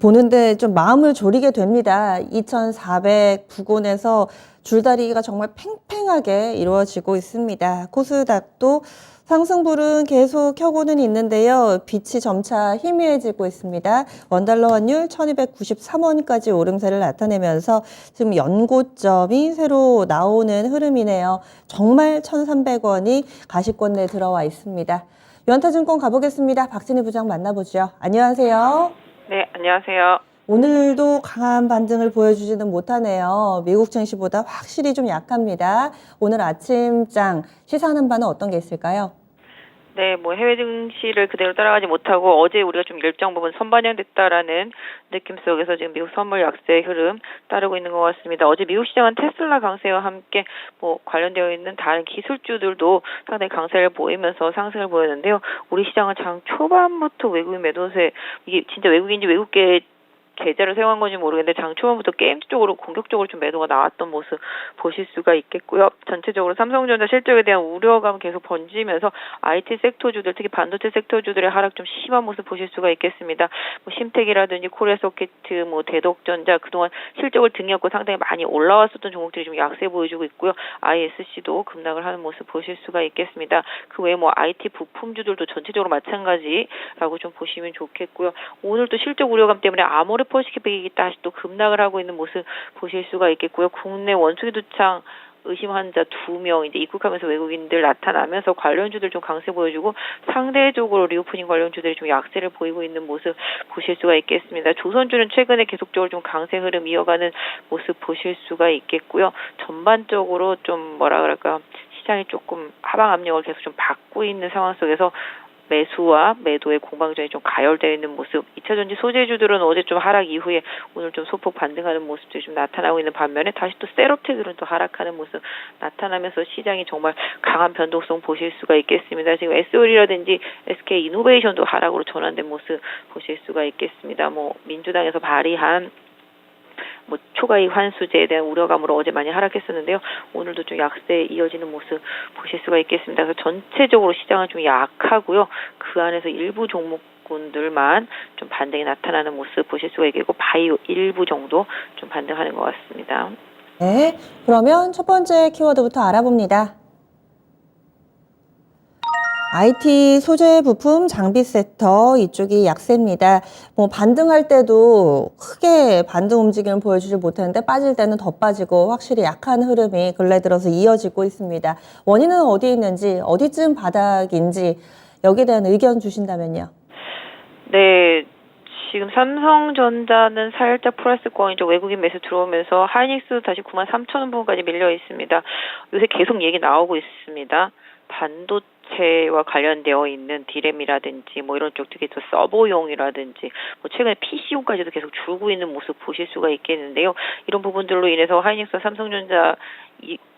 보는데 좀 마음을 졸이게 됩니다. 2,400 부근에서 줄다리기가 정말 팽팽하게 이루어지고 있습니다. 코스닥도 상승불은 계속 켜고는 있는데요. 빛이 점차 희미해지고 있습니다. 원달러 환율 1293원까지 오름세를 나타내면서 지금 연고점이 새로 나오는 흐름이네요. 정말 1300원이 가시권 내에 들어와 있습니다. 유한타증권 가보겠습니다. 박진희 부장 만나보죠. 안녕하세요. 네, 안녕하세요. 오늘도 강한 반등을 보여주지는 못하네요. 미국 증시보다 확실히 좀 약합니다. 오늘 아침장 시사하는 바는 어떤 게 있을까요? 네, 해외 증시를 그대로 따라가지 못하고 어제 우리가 좀 일정 부분 선반영됐다라는 느낌 속에서 지금 미국 선물 약세 흐름 따르고 있는 것 같습니다. 어제 미국 시장은 테슬라 강세와 함께 관련되어 있는 다른 기술주들도 상당히 강세를 보이면서 상승을 보였는데요. 우리 시장은 장 초반부터 외국인 매도세, 이게 진짜 외국인지 외국계 계좌를 사용한 건지 모르겠는데 장 초반부터 게임 쪽으로 공격적으로 좀 매도가 나왔던 모습 보실 수가 있겠고요. 전체적으로 삼성전자 실적에 대한 우려감 계속 번지면서 IT 섹터주들, 특히 반도체 섹터주들의 하락 좀 심한 모습 보실 수가 있겠습니다. 심텍이라든지 코리아소켓트, 대덕전자 그동안 실적을 등이었고 상당히 많이 올라왔었던 종목들이 좀 약세 보여주고 있고요. ISC도 급락을 하는 모습 보실 수가 있겠습니다. 그 외에 IT 부품주들도 전체적으로 마찬가지라고 좀 보시면 좋겠고요. 오늘 또 실적 우려감 때문에 아모레퍼시픽이 다시 또 급락을 하고 있는 모습 보실 수가 있겠고요. 국내 원숭이 두창 의심 환자 2명 이제 입국하면서 외국인들 나타나면서 관련주들 좀 강세 보여주고 상대적으로 리오프닝 관련주들이 좀 약세를 보이고 있는 모습 보실 수가 있겠습니다. 조선주는 최근에 계속적으로 좀 강세 흐름 이어가는 모습 보실 수가 있겠고요. 전반적으로 좀 시장이 조금 하방 압력을 계속 좀 받고 있는 상황 속에서 매수와 매도의 공방전이 좀 가열되어 있는 모습. 2차전지 소재주들은 어제 좀 하락 이후에 오늘 좀 소폭 반등하는 모습들이 좀 나타나고 있는 반면에 다시 또 셀업체들은 또 하락하는 모습 나타나면서 시장이 정말 강한 변동성 보실 수가 있겠습니다. 지금 SOL이라든지 SK 이노베이션도 하락으로 전환된 모습 보실 수가 있겠습니다. 민주당에서 발의한 초과이익 환수제에 대한 우려감으로 어제 많이 하락했었는데요. 오늘도 좀 약세에 이어지는 모습 보실 수가 있겠습니다. 그래서 전체적으로 시장은 좀 약하고요. 그 안에서 일부 종목군들만 좀 반등이 나타나는 모습 보실 수가 있겠고 바이오 일부 정도 좀 반등하는 것 같습니다. 네, 그러면 첫 번째 키워드부터 알아봅니다. IT 소재 부품 장비 섹터 이쪽이 약세입니다. 반등할 때도 크게 반등 움직임을 보여주지 못했는데 빠질 때는 더 빠지고 확실히 약한 흐름이 근래 들어서 이어지고 있습니다. 원인은 어디에 있는지 어디쯤 바닥인지 여기에 대한 의견 주신다면요. 네. 지금 삼성전자는 살짝 플러스권이죠. 외국인 매수 들어오면서 하이닉스 다시 93,000원 부분까지 밀려 있습니다. 요새 계속 얘기 나오고 있습니다. 반도체와 관련되어 있는 디램이라든지 이런 쪽 특히 또 서버용이라든지 최근에 PC용까지도 계속 줄고 있는 모습 보실 수가 있겠는데요. 이런 부분들로 인해서 하이닉스와 삼성전자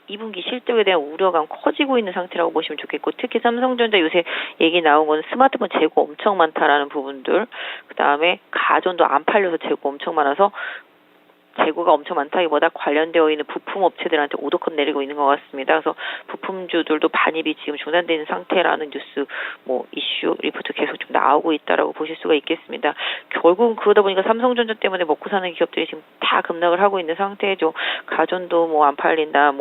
2분기 실적에 대한 우려감 커지고 있는 상태라고 보시면 좋겠고 특히 삼성전자 요새 얘기 나온 건 스마트폰 재고 엄청 많다라는 부분들 그다음에 가전도 안 팔려서 재고 엄청 많아서 재고가 엄청 많다기보다 관련되어 있는 부품 업체들한테 오더컷 내리고 있는 것 같습니다. 그래서 부품주들도 반입이 지금 중단되어 있는 상태라는 뉴스, 이슈, 리포트 계속 좀 나오고 있다라고 보실 수가 있겠습니다. 결국은 그러다 보니까 삼성전자 때문에 먹고 사는 기업들이 지금 다 급락을 하고 있는 상태죠. 가전도 안 팔린다,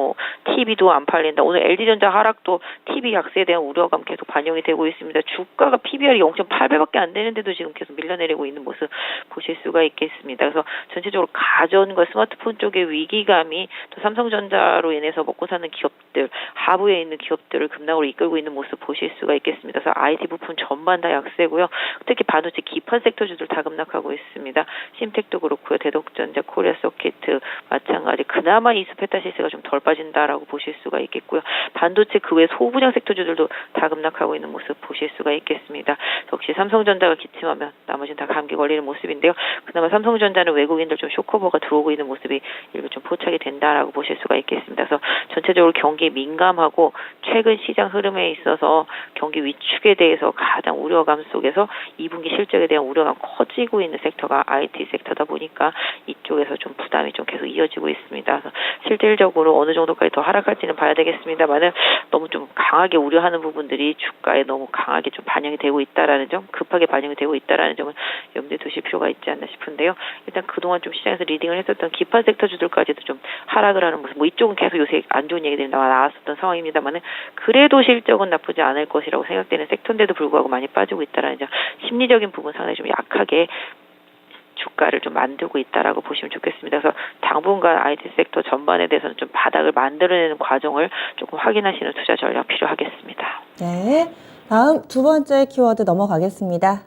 TV도 안 팔린다. 오늘 LG전자 하락도 TV 약세에 대한 우려감 계속 반영이 되고 있습니다. 주가가 PBR이 0.8배밖에 안 되는데도 지금 계속 밀려내리고 있는 모습 보실 수가 있겠습니다. 그래서 전체적으로 가전과 스마트폰 쪽의 위기감이 또 삼성전자로 인해서 먹고 사는 기업들, 하부에 있는 기업들을 급락으로 이끌고 있는 모습 보실 수가 있겠습니다. 그래서 IT 부품 전반 다 약세고요. 특히 반도체 기판 섹터주들 다 급락하고 있습니다. 심텍도 그렇고요. 대덕전자, 코리아소켓트 마찬가지. 그나마 이스페타시스가 좀 덜 빠진다라고 보실 수가 있겠고요. 반도체 그 외 소부장 섹터주들도 다 급락하고 있는 모습 보실 수가 있겠습니다. 역시 삼성전자가 기침하면 나머지는 다 감기 걸리는 모습인데요. 그나마 삼성전자는 외국인들 좀 쇼커버가 들어오고 있는 모습이 일부 좀 포착이 된다라고 보실 수가 있겠습니다. 그래서 전체적으로 경기에 민감하고 최근 시장 흐름에 있어서 경기 위축에 대해서 가장 우려감 속에서 2분기 실적에 대한 우려가 커지고 있는 섹터가 IT 섹터다 보니까 이쪽에서 좀 부담이 좀 계속 이어지고 있습니다. 그래서 실질적으로 어느 정도까지 더 하락할지는 봐야 되겠습니다만은 너무 좀 강하게 우려하는 부분들이 주가에 너무 강하게 좀 반영이 되고 있다라는 점, 급하게 반영이 되고 있다라는 점을 염두에 두실 필요가 있지 않나 싶은데요. 일단 그동안 좀 시장에서 리딩을 했었던 기파 섹터주들까지도 좀 하락을 하는 모습, 뭐 이쪽은 계속 요새 안 좋은 얘기들이 나왔었던 상황입니다만은 그래도 실적은 나쁘지 않을 것이라고 생각되는 섹터인데도 불구하고 많이 빠지고 있다라는 점, 심리적인 부분 상당히 좀 약하게 주가를 좀 만들고 있다라고 보시면 좋겠습니다. 그래서 당분간 IT 섹터 전반에 대해서는 좀 바닥을 만들어내는 과정을 조금 확인하시는 투자 전략 필요하겠습니다. 네. 다음 두 번째 키워드 넘어가겠습니다.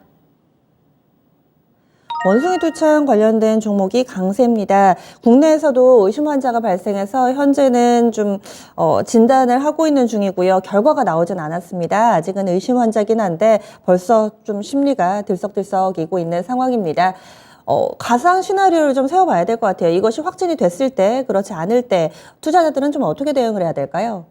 원숭이 두창 관련된 종목이 강세입니다. 국내에서도 의심 환자가 발생해서 현재는 좀 진단을 하고 있는 중이고요. 결과가 나오진 않았습니다. 아직은 의심 환자긴 한데 벌써 좀 심리가 들썩들썩이고 있는 상황입니다. 가상 시나리오를 좀 세워봐야 될 것 같아요. 이것이 확진이 됐을 때, 그렇지 않을 때 투자자들은 좀 어떻게 대응을 해야 될까요?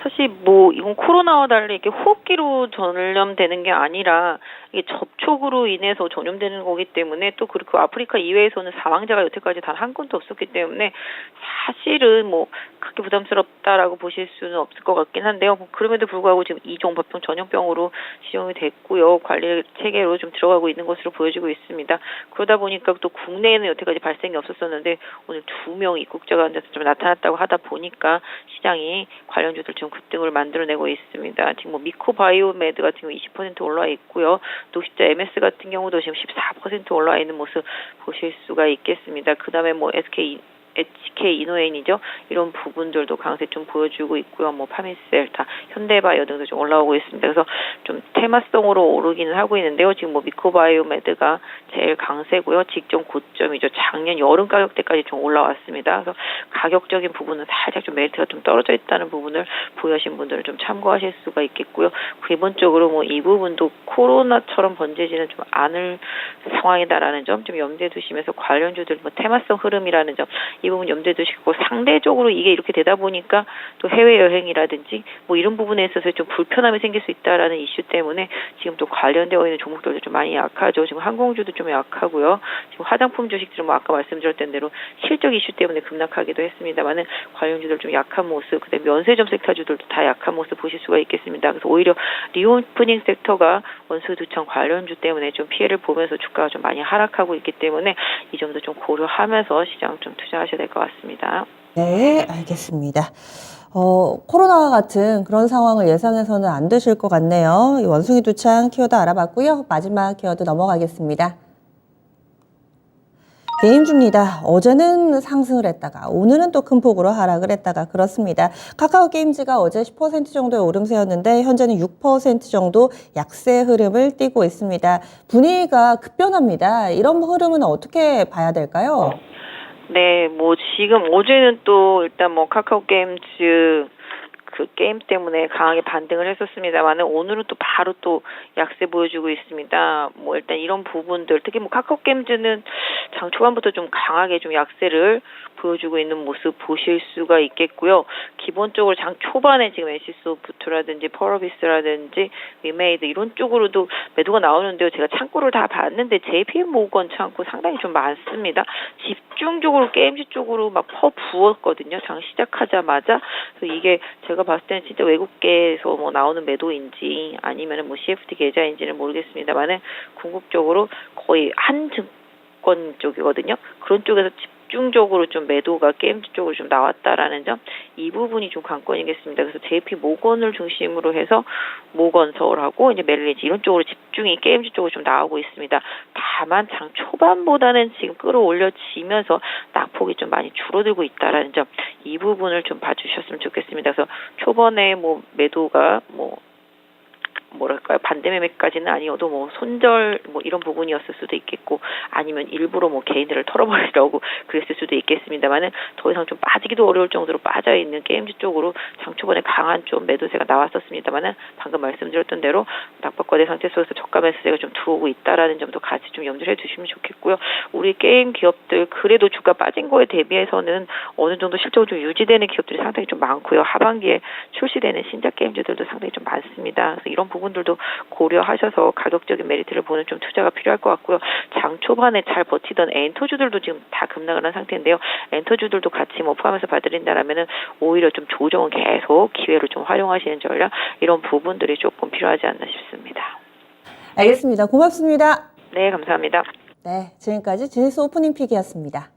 사실 뭐 이건 코로나와 달리 이렇게 호흡기로 전염되는 게 아니라 이게 접촉으로 인해서 전염되는 거기 때문에 또 그리고 아프리카 이외에서는 사망자가 여태까지 단 한 건도 없었기 때문에 사실은 뭐 그렇게 부담스럽다라고 보실 수는 없을 것 같긴 한데요. 뭐 그럼에도 불구하고 지금 이종법병 전염병으로 지정이 됐고요. 관리 체계로 좀 들어가고 있는 것으로 보여지고 있습니다. 그러다 보니까 또 국내에는 여태까지 발생이 없었었는데 오늘 2명 입국자가 좀 나타났다고 하다 보니까 시장이 관련주들 좀 급등을 만들어내고 있습니다. 지금 뭐 미코바이오메드 같은 경우 20% 올라와 있고요. 녹십자 MS 같은 경우도 지금 14% 올라와 있는 모습 보실 수가 있겠습니다. 그 다음에 뭐 HK 이노엔이죠. 이런 부분들도 강세 좀 보여주고 있고요. 뭐 파미셀타, 현대바이오 등도 좀 올라오고 있습니다. 그래서 좀 테마성으로 오르기는 하고 있는데요. 지금 뭐 미코바이오메드가 제일 강세고요. 직전 고점이죠. 작년 여름 가격대까지 좀 올라왔습니다. 그래서 가격적인 부분은 살짝 좀 메리트가 좀 떨어져 있다는 부분을 보유하신 분들은 좀 참고하실 수가 있겠고요. 기본적으로 뭐 이 부분도 코로나처럼 번지지는 좀 않을 상황이다라는 점 좀 염두에 두시면서 관련주들 뭐 테마성 흐름이라는 점 이 부분 염두에 두시고 상대적으로 이게 이렇게 되다 보니까 또 해외여행이라든지 뭐 이런 부분에 있어서 좀 불편함이 생길 수 있다라는 이슈 때문에 지금 또 관련되어 있는 종목들도 좀 많이 약하죠. 지금 항공주도 좀 약하고요. 지금 화장품 주식들은 뭐 아까 말씀드렸던 대로 실적 이슈 때문에 급락하기도 했습니다만은 관련주들 좀 약한 모습, 그다음에 면세점 섹터주들도 다 약한 모습 보실 수가 있겠습니다. 그래서 오히려 리오프닝 섹터가 원수 두창 관련주 때문에 좀 피해를 보면서 주가가 좀 많이 하락하고 있기 때문에 이 점도 좀 고려하면서 시장 좀 투자하셔야 될 것 같습니다. 네, 알겠습니다. 코로나와 같은 그런 상황을 예상해서는 안 되실 것 같네요. 이 원숭이 두창 키워드 알아봤고요. 마지막 키워드 넘어가겠습니다. 게임주입니다. 어제는 상승을 했다가 오늘은 또 큰 폭으로 하락을 했다가 그렇습니다. 카카오 게임즈가 어제 10% 정도의 오름세였는데 현재는 6% 정도 약세 흐름을 띠고 있습니다. 분위기가 급변합니다. 이런 흐름은 어떻게 봐야 될까요? 네, 뭐 지금 어제는 또 일단 뭐 카카오 게임즈 그 게임 때문에 강하게 반등을 했었습니다만은 오늘은 또 바로 또 약세 보여주고 있습니다. 뭐 일단 이런 부분들 특히 뭐 카카오 게임즈는 장 초반부터 좀 강하게 좀 약세를 보여주고 있는 모습 보실 수가 있겠고요. 기본적으로 장 초반에 지금 NC소프트라든지 펄어비스라든지 위메이드 이런 쪽으로도 매도가 나오는데요. 제가 창고를 다 봤는데 JP 모건 창고 상당히 좀 많습니다. 집중적으로 게임즈 쪽으로 막 퍼부었거든요. 장 시작하자마자. 그래서 이게 제가 봤을 때는 진짜 외국계에서 뭐 나오는 매도인지 아니면은 뭐 CFD 계좌인지는 모르겠습니다만은 궁극적으로 거의 한 증권 쪽이거든요. 그런 쪽에서 집중적으로 좀 매도가 게임즈 쪽으로 좀 나왔다라는 점, 이 부분이 좀 관건이겠습니다. 그래서 JP 모건을 중심으로 해서 모건 서울하고 이제 멜리지 이런 쪽으로 집중이 게임즈 쪽으로 좀 나오고 있습니다. 다만 장 초반보다는 지금 끌어올려지면서 낙폭이 좀 많이 줄어들고 있다라는 점, 이 부분을 좀 봐주셨으면 좋겠습니다. 그래서 초반에 뭐 매도가 뭐 뭐랄까요, 반대매매까지는 아니어도 뭐 손절 뭐 이런 부분이었을 수도 있겠고, 아니면 일부러 뭐 개인들을 털어버리려고 그랬을 수도 있겠습니다만은, 더 이상 좀 빠지기도 어려울 정도로 빠져 있는 게임주 쪽으로 장초반에 강한 좀 매도세가 나왔었습니다만은, 방금 말씀드렸던 대로 낙폭과대 상태 속에서 저가 매수세가 좀 들어오고 있다라는 점도 같이 좀 염두를 해두시면 좋겠고요. 우리 게임 기업들 그래도 주가 빠진 거에 대비해서는 어느 정도 실적으로 좀 유지되는 기업들이 상당히 좀 많고요. 하반기에 출시되는 신작 게임주들도 상당히 좀 많습니다. 그래서 이런 부분들도 고려하셔서 가격적인 메리트를 보는 좀 투자가 필요할 것 같고요. 장 초반에 잘 버티던 엔터주들도 지금 다 급락을 한 상태인데요. 엔터주들도 같이 뭐 포함해서 봐드린다라면은 오히려 좀 조정은 계속 기회를 좀 활용하시는 전략, 이런 부분들이 조금 필요하지 않나 싶습니다. 알겠습니다. 고맙습니다. 네, 감사합니다. 네, 지금까지 지니스 오프닝 픽이었습니다.